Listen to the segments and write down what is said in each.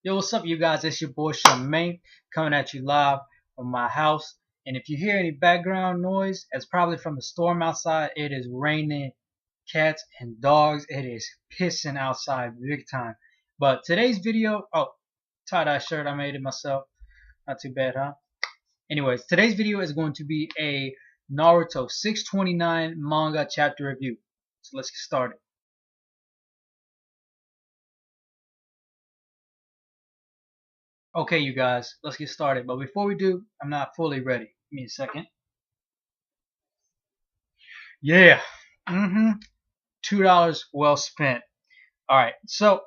Yo, what's up, you guys? It's your boy Charmaine coming at you live from my house. And if you hear any background noise, it's probably from the storm outside. It is raining cats and dogs. It is pissing outside big time. But today's video, tie-dye shirt, I made it myself. Not too bad, huh? Anyways, today's video is going to be a Naruto 629 manga chapter review. So let's get started. Okay, you guys, let's get started. But before we do, I'm not fully ready. Give me a second. Yeah. $2 well spent. Alright, so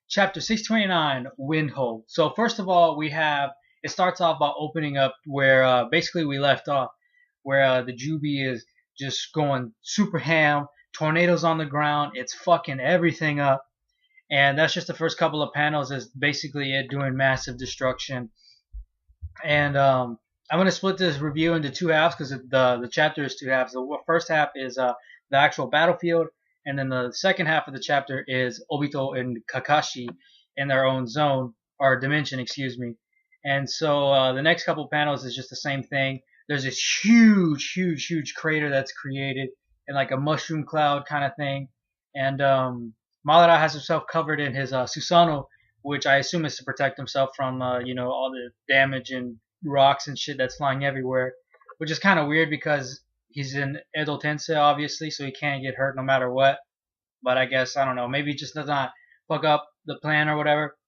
chapter 629, Windhold. So first of all, it starts off by opening up where basically we left off, where the Jubi is just going super ham, tornadoes on the ground, it's fucking everything up. And that's just the first couple of panels is basically it doing massive destruction. And I'm going to split this review into two halves because the chapter is two halves. The first half is the actual battlefield, and then the second half of the chapter is Obito and Kakashi in their own zone, or dimension, excuse me. And so the next couple panels is just the same thing. There's this huge crater that's created in like a mushroom cloud kind of thing. And Madara has himself covered in his Susanoo, which I assume is to protect himself from, all the damage and rocks and shit that's flying everywhere, which is kind of weird because he's in Edo Tensei, obviously, so he can't get hurt no matter what. But I guess, I don't know, maybe he just does not fuck up the plan or whatever.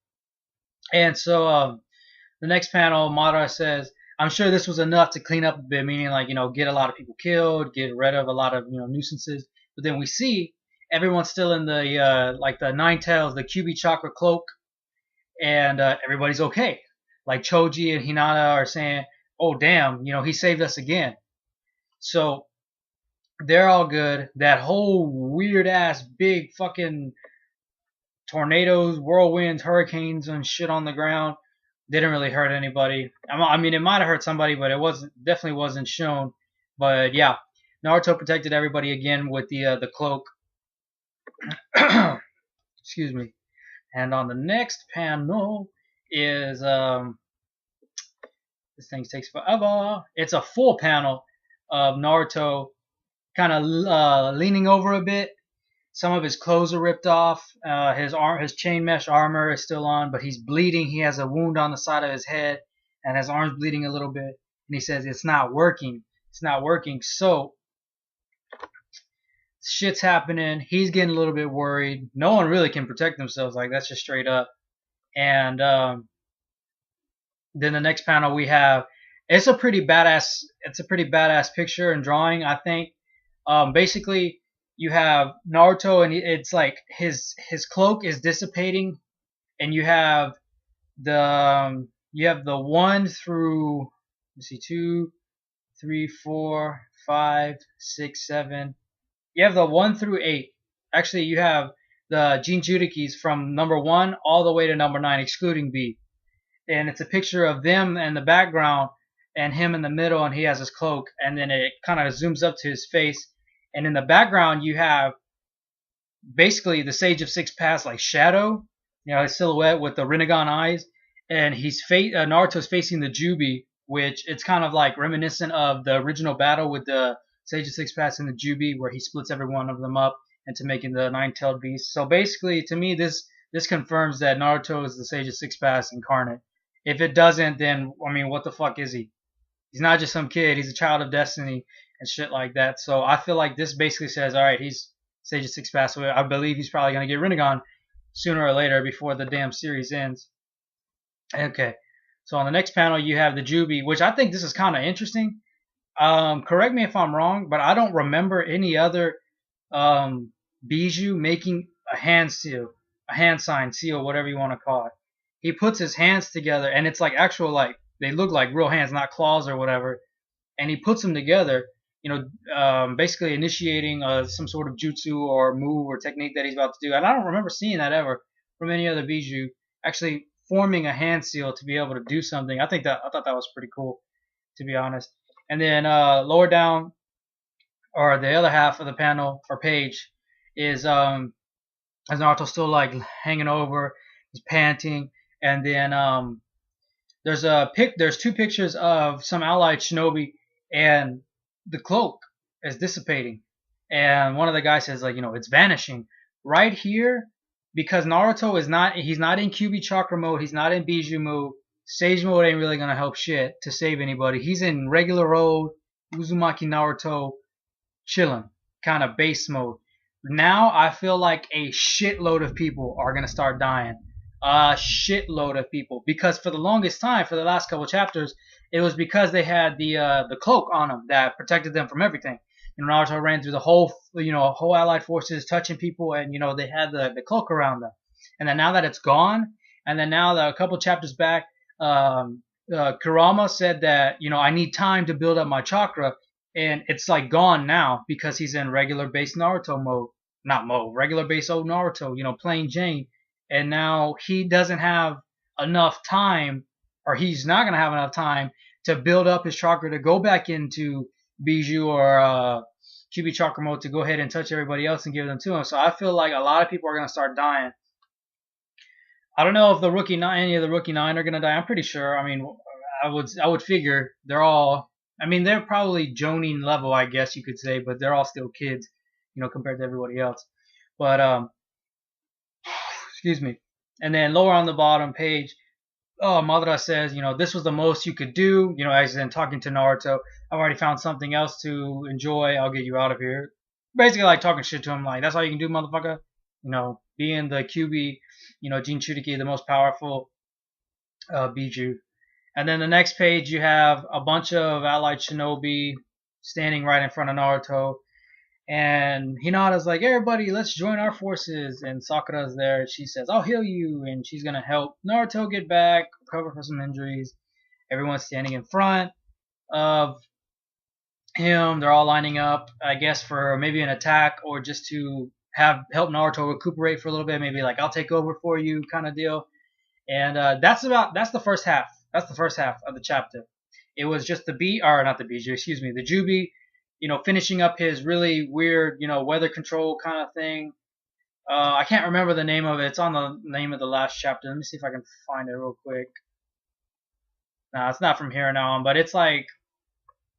And so the next panel, Madara says, I'm sure this was enough to clean up a bit, meaning like, get a lot of people killed, get rid of a lot of, nuisances. But then we see everyone's still in the, like the Nine Tails, the QB Chakra cloak, and everybody's okay. Like Choji and Hinata are saying, oh damn, he saved us again. So they're all good. That whole weird ass big fucking tornadoes, whirlwinds, hurricanes and shit on the ground didn't really hurt anybody. I mean, it might have hurt somebody, but it definitely wasn't shown. But yeah, Naruto protected everybody again with the cloak. Excuse me. And on the next panel is this thing takes forever. It's a full panel of Naruto kind of leaning over a bit. Some of his clothes are ripped off. His chain mesh armor is still on, but he's bleeding. He has a wound on the side of his head, and his arm's bleeding a little bit. And he says it's not working. It's not working. So shit's happening. He's getting a little bit worried. No one really can protect themselves. Like that's just straight up. And then the next panel we have, it's a pretty badass picture and drawing, I think. Basically you have Naruto and it's like his cloak is dissipating, and you have the 1 through, let's see, 2, 3, 4, 5, 6, 7. You have the 1 through 8. Actually, you have the Jinchurikis from number 1 all the way to number 9, excluding B. And it's a picture of them in the background and him in the middle, and he has his cloak, and then it kind of zooms up to his face. And in the background, you have basically the Sage of Six Paths, like shadow, his silhouette with the Rinnegan eyes, and Naruto's facing the Jubi, which it's kind of like reminiscent of the original battle with the Sage of Six Paths and the Jubi, where he splits every one of them up into making the nine-tailed beast. So basically, to me, this confirms that Naruto is the Sage of Six Paths incarnate. If it doesn't, then I mean, what the fuck is he? He's not just some kid. He's a child of destiny and shit like that. So I feel like this basically says, all right, he's Sage of Six Paths. So I believe he's probably gonna get Rinnegan sooner or later before the damn series ends. Okay. So on the next panel you have the Jubi, which I think this is kind of interesting. Correct me if I'm wrong, but I don't remember any other Bijou making a hand seal, a hand sign, seal, whatever you want to call it. He puts his hands together, and it's like actual, like, they look like real hands, not claws or whatever. And he puts them together, basically initiating some sort of jutsu or move or technique that he's about to do. And I don't remember seeing that ever from any other Bijou, actually forming a hand seal to be able to do something. I thought that was pretty cool, to be honest. And then lower down, or the other half of the panel or page, is as Naruto's still like hanging over, he's panting, And then there's two pictures of some allied shinobi, and the cloak is dissipating. And one of the guys says, like, it's vanishing right here, because Naruto is not he's not in QB chakra mode, he's not in Biju mode. Sage mode ain't really gonna help shit to save anybody. He's in regular mode, Uzumaki Naruto, chilling, kind of base mode. Now I feel like a shitload of people are gonna start dying. A shitload of people, because for the longest time, for the last couple chapters, it was because they had the cloak on them that protected them from everything. Naruto ran through the whole allied forces, touching people, and they had the cloak around them. And then now that it's gone, and then now that a couple chapters back, Kurama said that I need time to build up my chakra, and it's like gone now because he's in regular base Naruto mode, not mode, regular base old Naruto, plain Jane, and now he doesn't have enough time, or he's not gonna have enough time to build up his chakra to go back into Biju or QB chakra mode to go ahead and touch everybody else and give them to him. So I feel like a lot of people are gonna start dying. I don't know if any of the rookie nine are gonna die. I'm pretty sure. I mean, I would figure they're all. I mean, they're probably Jonin level, I guess you could say, but they're all still kids, compared to everybody else. But excuse me. And then lower on the bottom page, Madara says, this was the most you could do. As in talking to Naruto, I've already found something else to enjoy. I'll get you out of here. Basically, like talking shit to him, like that's all you can do, motherfucker. Being the QB, Jinchuriki, the most powerful Biju. And then the next page, you have a bunch of allied shinobi standing right in front of Naruto. And Hinata's like, everybody, let's join our forces. And Sakura's there. She says, I'll heal you. And she's going to help Naruto get back, recover from some injuries. Everyone's standing in front of him. They're all lining up, I guess, for maybe an attack or just to help Naruto recuperate for a little bit. Maybe like, I'll take over for you kind of deal. And that's the first half. That's the first half of the chapter. It was just the Jubi, finishing up his really weird, weather control kind of thing. I can't remember the name of it. It's on the name of the last chapter. Let me see if I can find it real quick. No, it's not from here now on, but it's like,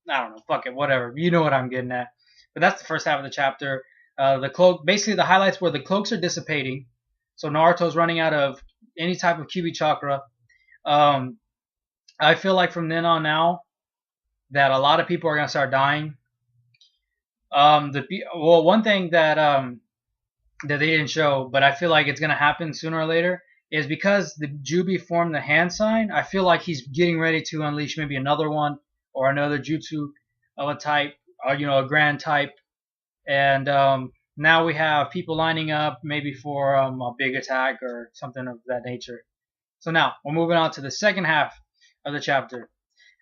I don't know, fuck it, whatever. You know what I'm getting at. But that's the first half of the chapter. The cloak, basically the highlights where the cloaks are dissipating. So Naruto's running out of any type of QB chakra. I feel like from then on now that a lot of people are gonna start dying. One thing that they didn't show, but I feel like it's gonna happen sooner or later, is because the Jubi formed the hand sign. I feel like he's getting ready to unleash maybe another one or another jutsu of a type, or a grand type, and now we have people lining up maybe for a big attack or something of that nature. So now we're moving on to the second half of the chapter.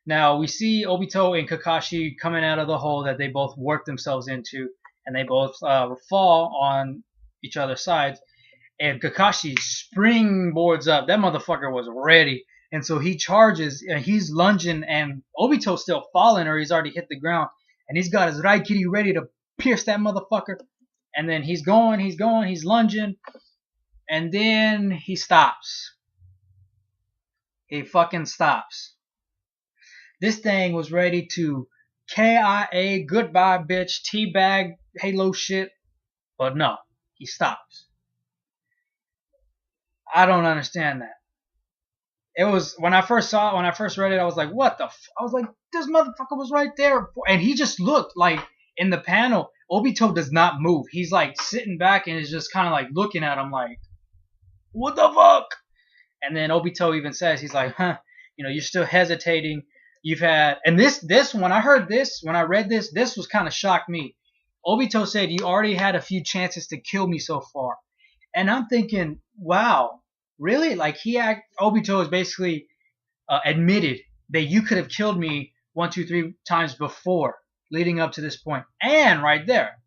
Now we see Obito and Kakashi coming out of the hole that they both worked themselves into, and they both fall on each other's sides. And Kakashi springboards up. That motherfucker was ready, and so he charges and he's lunging, and Obito's still falling, or he's already hit the ground, and he's got his Raikiri ready to pierce that motherfucker. And then he's lunging, and then he stops. He fucking stops. This thing was ready to KIA, goodbye bitch, teabag, Halo shit. But no, he stops. I don't understand that. It was, when I first read it, I was like, what the I was like, this motherfucker was right there. And he just looked like, in the panel, Obito does not move. He's like sitting back and is just kind of like looking at him like, what the fuck? And then Obito even says, he's like, you're still hesitating. You've had, and this, when I read this was kind of shocked me. Obito said, you already had a few chances to kill me so far. And I'm thinking, wow, really? Like Obito has basically admitted that you could have killed me 1, 2, 3 times before, leading up to this point. And right there,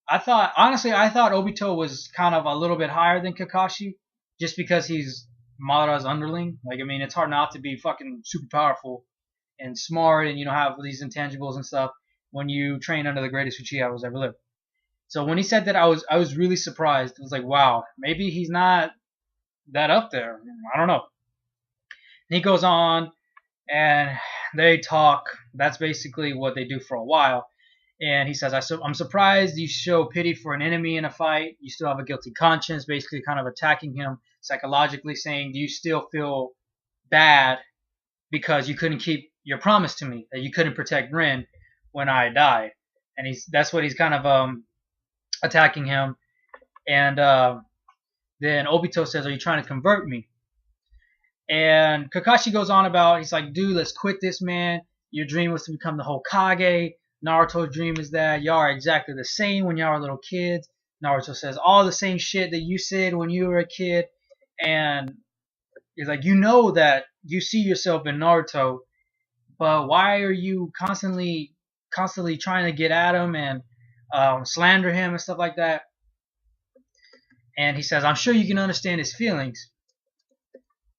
I thought Obito was kind of a little bit higher than Kakashi, just because he's Madara's underling. Like, I mean, it's hard not to be fucking super powerful and smart and, have these intangibles and stuff when you train under the greatest Uchiha who's ever lived. So when he said that, I was really surprised. I was like, wow, maybe he's not that up there? I don't know. And he goes on and they talk. That's basically what they do for a while. And he says, I'm surprised you show pity for an enemy in a fight. You still have a guilty conscience, basically kind of attacking him psychologically, saying, do you still feel bad because you couldn't keep your promise to me, that you couldn't protect Rin when I died? And that's what he's kind of attacking him. And then Obito says, are you trying to convert me? And Kakashi goes on about, he's like, dude, let's quit this, man. Your dream was to become the Hokage. Naruto's dream is that y'all are exactly the same when y'all are little kids. Naruto says all the same shit that you said when you were a kid. And he's like, you know that you see yourself in Naruto, but why are you constantly trying to get at him and slander him and stuff like that? And he says, I'm sure you can understand his feelings.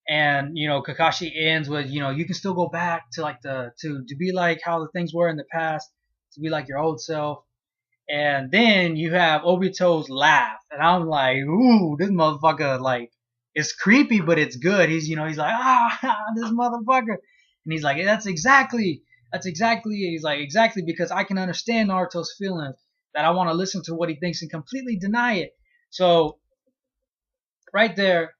And Kakashi ends with, you can still go back to like to be like how the things were in the past, to be like your old self. And then you have Obito's laugh, and I'm like, ooh, this motherfucker, like, it's creepy, but it's good. He's like, this motherfucker, and he's like, that's exactly. He's like, exactly, because I can understand Naruto's feelings, that I want to listen to what he thinks and completely deny it. So right there,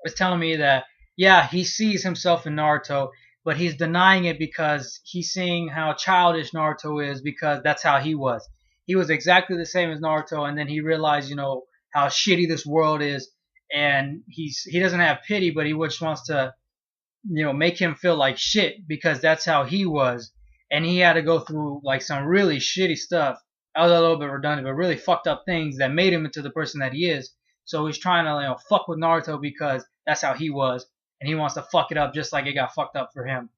was telling me that, yeah, he sees himself in Naruto, but he's denying it because he's seeing how childish Naruto is, because that's how he was. He was exactly the same as Naruto, and then he realized, how shitty this world is, and he doesn't have pity, but he just wants to, make him feel like shit, because that's how he was, and he had to go through like some really shitty stuff. That was a little bit redundant, but really fucked up things that made him into the person that he is. So he's trying to, fuck with Naruto because that's how he was, and he wants to fuck it up just like it got fucked up for him.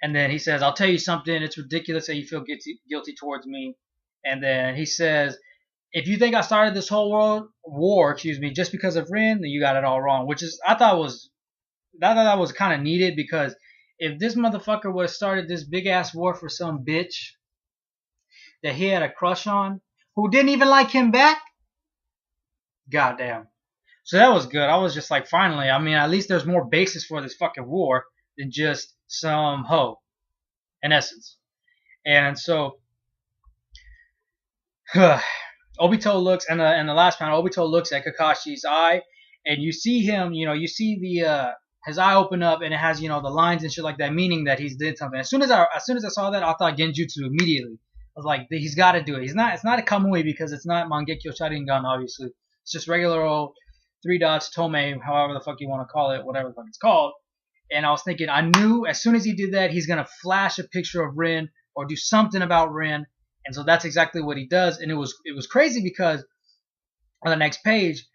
And then he says, I'll tell you something, it's ridiculous that you feel guilty towards me. And then he says, if you think I started this whole war, just because of Rin, then you got it all wrong. Which is, I thought that was kind of needed, because if this motherfucker would have started this big ass war for some bitch that he had a crush on, who didn't even like him back, goddamn. So that was good. I was just like, finally, I mean, at least there's more basis for this fucking war than just some hoe, in essence. And so, Obito looks, and the last panel, Obito looks at Kakashi's eye, and you see him, you see the his eye open up, and it has, the lines and shit like that, meaning that he's did something. As soon as I saw that, I thought Genjutsu immediately. I was like, he's got to do it. It's not a Kamui, because it's not Mangekyo Sharingan, obviously. It's just regular old 3 dots Tomei, however the fuck you want to call it, whatever the fuck it's called. And I was thinking, I knew as soon as he did that, he's gonna flash a picture of Rin or do something about Rin. And so that's exactly what he does. And it was crazy, because on the next page,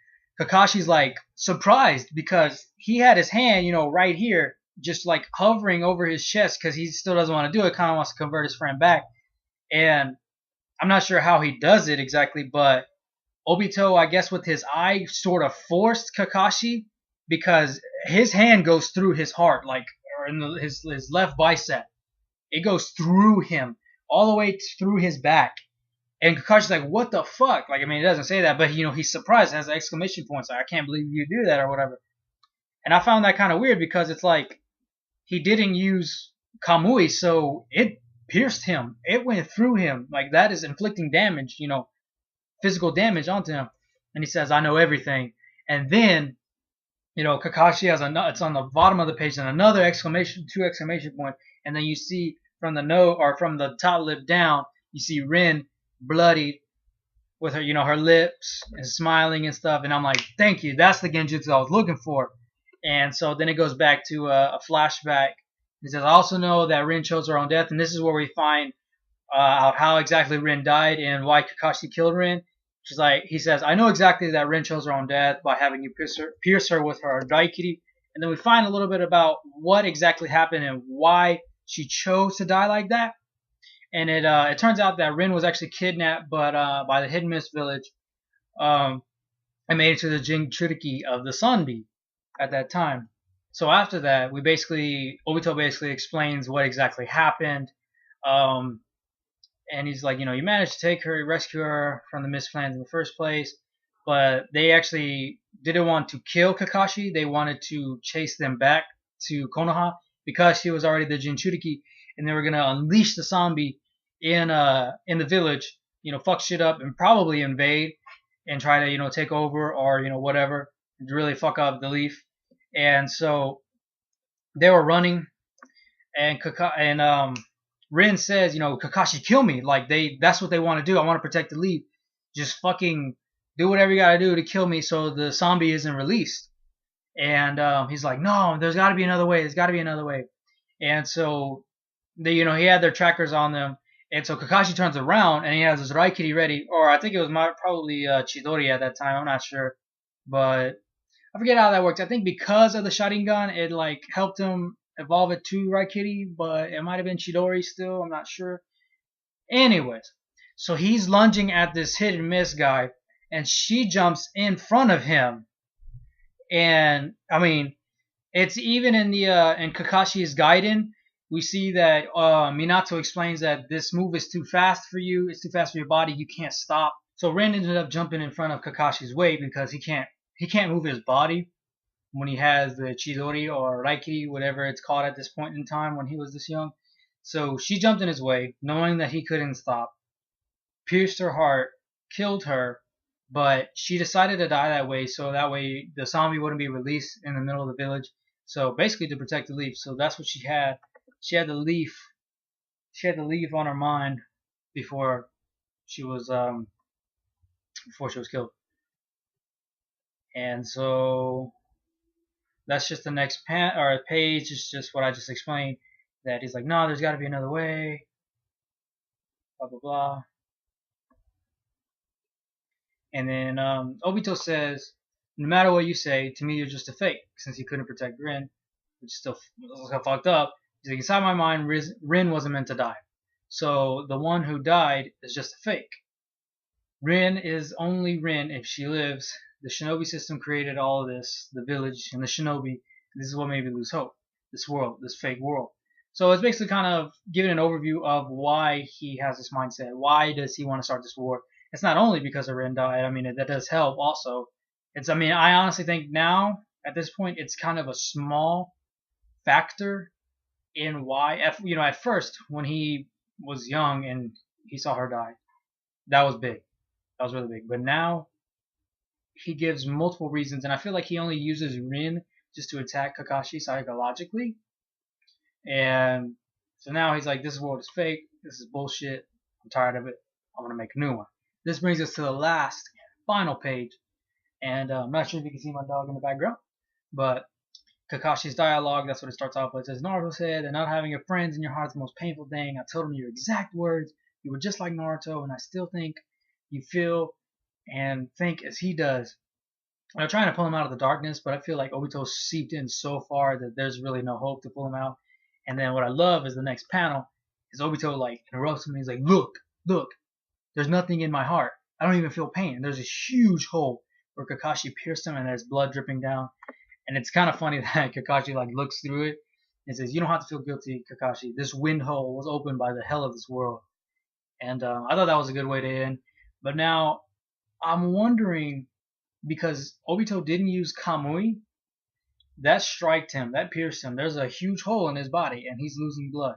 Kakashi's like surprised, because he had his hand, right here, just like hovering over his chest, because he still doesn't want to do it, kind of wants to convert his friend back. And I'm not sure how he does it exactly, but Obito, I guess with his eye, sort of forced Kakashi, because his hand goes through his heart, like, or in his left bicep. It goes through him, all the way through his back. And Kakashi's like, what the fuck? Like, I mean, it doesn't say that, but, he's surprised. It has exclamation points. Like, I can't believe you do that, or whatever. And I found that kind of weird, because it's like, he didn't use Kamui, so it pierced him. It went through him. Like, that is inflicting damage, physical damage onto him. And he says, I know everything. And then, Kakashi has it's on the bottom of the page, and another two exclamation point. And then you see from the note, or from the top lip down, you see Rin bloodied with her, her lips, and smiling and stuff. And I'm like, thank you. That's the Genjutsu I was looking for. And so then it goes back to a flashback. He says, I also know that Rin chose her own death. And this is where we find out how exactly Rin died and why Kakashi killed Rin. She's like, he says, I know exactly that Rin chose her own death by having you pierce her with her daikiri. And then we find a little bit about what exactly happened and why she chose to die like that. And it turns out that Rin was actually kidnapped, but by the Hidden Mist village, and made it to the Jinchuriki of the Sunbi at that time. So after that, Obito basically explains what exactly happened. And he's like, you managed to take her, rescue her from the Mist Clans in the first place. but they actually didn't want to kill Kakashi. They wanted to chase them back to Konoha because he was already the Jinchuriki, and they were gonna unleash the zombie in the village. Fuck shit up and probably invade and try to take over or whatever, really fuck up the leaf. And so they were running, and Rin says, Kakashi, kill me. Like that's what they want to do. I want to protect the leaf. Just fucking do whatever you gotta do to kill me so the zombie isn't released. And he's like, no, there's got to be another way. There's got to be another way. And so he had their trackers on them. And so Kakashi turns around and he has his Raikiri ready, or I think it was probably Chidori at that time. I'm not sure, but I forget how that works. I think because of the Sharingan, it like helped him evolve it to Raikiri, but it might have been Chidori still. I'm not sure. Anyways, so he's lunging at this hit and miss guy, and she jumps in front of him. And I mean, it's even in the in Kakashi's Gaiden, we see that Minato explains that this move is too fast for you. It's too fast for your body. You can't stop. So Ren ended up jumping in front of Kakashi's way because he can't move his body when he has the Chidori or Raikiri, whatever it's called at this point in time when he was this young. So she jumped in his way, knowing that he couldn't stop, pierced her heart, killed her, but she decided to die that way so that way the zombie wouldn't be released in the middle of the village. So basically to protect the leaf. So that's what she had. She had the leaf. She had the leaf on her mind before she was killed. And so that's just the next page. It's just what I just explained. That he's like, no, there's got to be another way. Blah blah blah. And then Obito says, no matter what you say, to me you're just a fake, since he couldn't protect Rin, which still got fucked up. He's like, inside my mind, Rin wasn't meant to die. So the one who died is just a fake. Rin is only Rin if she lives. The shinobi system created all of this, the village and the shinobi. This is what made me lose hope. This world, this fake world. So it's basically kind of giving an overview of why he has this mindset. Why does he want to start this war? It's not only because of Rin died. I mean, that does help also. I honestly think now, at this point, it's kind of a small factor in why. At first, when he was young and he saw her die, that was big. That was really big. But now, he gives multiple reasons, and I feel like he only uses Rin just to attack Kakashi psychologically. And so now he's like, this world is fake. This is bullshit. I'm tired of it. I'm going to make a new one. This brings us to the last, final page. And I'm not sure if you can see my dog in the background, but Kakashi's dialogue, that's what it starts off with. It says, Naruto said that not having your friends in your heart is the most painful thing. I told him your exact words. You were just like Naruto, and I still think you feel and think as he does. I'm trying to pull him out of the darkness, but I feel like Obito seeped in so far that there's really no hope to pull him out. And then what I love is the next panel is Obito like interrupts him and he's like, look, there's nothing in my heart. I don't even feel pain. There's a huge hole where Kakashi pierced him and there's blood dripping down. And it's kind of funny that Kakashi like looks through it and says, you don't have to feel guilty, Kakashi. This wind hole was opened by the hell of this world. And I thought that was a good way to end. But now I'm wondering, because Obito didn't use Kamui, that striked him, that pierced him. There's a huge hole in his body and he's losing blood.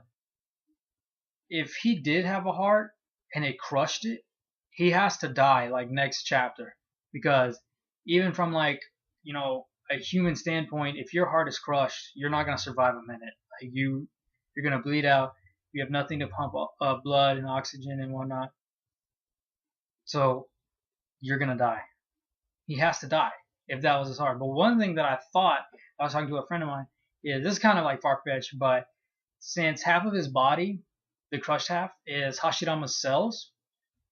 If he did have a heart and it crushed it, he has to die like next chapter. Because even from like, a human standpoint, if your heart is crushed, you're not going to survive a minute. Like you're going to bleed out. You have nothing to pump up blood and oxygen and whatnot. So you're going to die. He has to die if that was his heart. But one thing that I thought, I was talking to a friend of mine, is this is kind of like far-fetched, but since half of his body, the crushed half, is Hashirama's cells,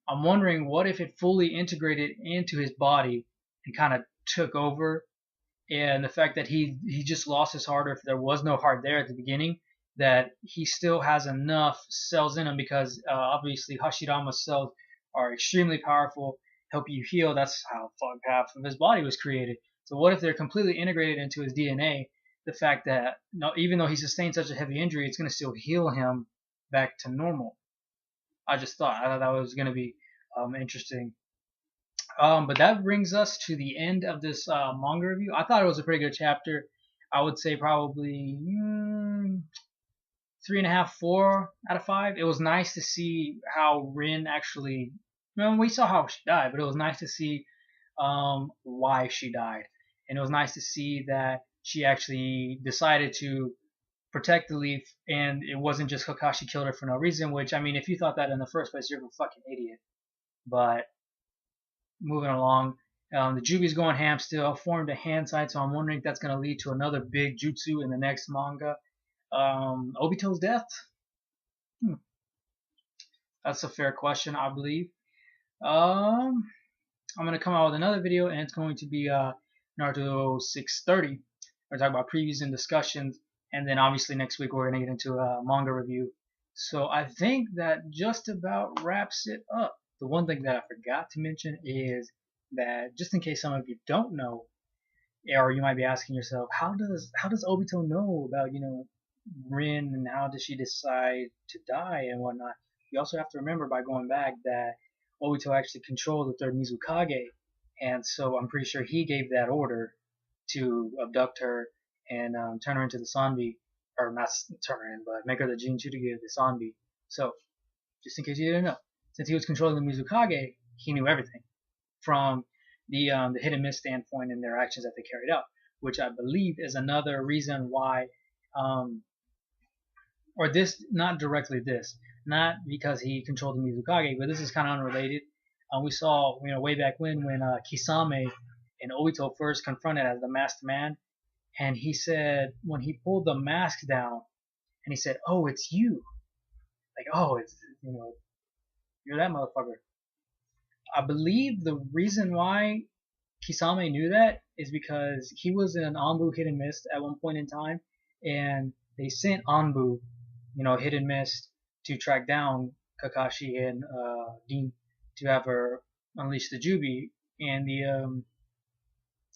I'm wondering what if it fully integrated into his body and kind of took over, and the fact that he just lost his heart, or if there was no heart there at the beginning, that he still has enough cells in him, because obviously Hashirama's cells are extremely powerful, help you heal. That's how half of his body was created. So what if they're completely integrated into his DNA? The fact that even though he sustained such a heavy injury, it's going to still heal him back to normal. I thought that was going to be interesting. But that brings us to the end of this manga review. I thought it was a pretty good chapter. I would say probably 3.5, 4 out of 5. It was nice to see how Rin actually. We saw how she died, but it was nice to see why she died, and it was nice to see that she actually decided to protect the leaf, and it wasn't just Kakashi killed her for no reason. Which, I mean, if you thought that in the first place, you're a fucking idiot. But moving along, the Jubi's going ham still, formed a hand sign, so I'm wondering if that's going to lead to another big jutsu in the next manga. Obito's death? Hmm, that's a fair question, I believe. Um, I'm going to come out with another video, and it's going to be Naruto 630. We're talking about previews and discussions, and then obviously next week we're going to get into a manga review. So I think that just about wraps it up. The one thing that I forgot to mention is that, just in case some of you don't know, or you might be asking yourself, how does Obito know about Rin, and how does she decide to die and whatnot? You also have to remember, by going back, that Obito actually controlled the third Mizukage, and so I'm pretty sure he gave that order to abduct her and turn her into the Sanbi, or not turn her in, but make her the Jinchuriki of the Sanbi. So, just in case you didn't know, since he was controlling the Mizukage, he knew everything from the hit and miss standpoint in their actions that they carried out, which I believe is another reason why, or this, not directly this, not because he controlled the Mizukage, but this is kind of unrelated. We saw, way back when Kisame and Obito first confronted as the masked man, and he said, when he pulled the mask down, and he said, "Oh, it's you," like, "Oh, it's you're that motherfucker." I believe the reason why Kisame knew that is because he was in Anbu Hit and Mist at one point in time, and they sent Anbu, Hit and Mist, to track down Kakashi and Dean to have her unleash the Jubi and the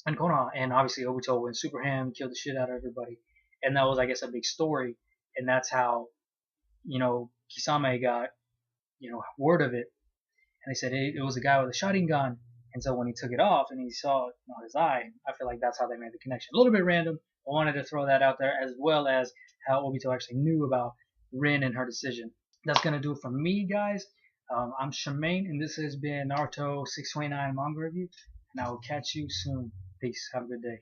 and Konoha, and obviously Obito went super ham, killed the shit out of everybody, and that was, I guess, a big story, and that's how Kisame got word of it, and they said it was a guy with a shotgun gun. And so when he took it off and he saw it on his eye, I feel like that's how they made the connection. A little bit random. I wanted to throw that out there, as well as how Obito actually knew about Rin and her decision. That's going to do it for me, guys. I'm Shemaine, and this has been Naruto 629 Manga Review, and I will catch you soon. Peace. Have a good day.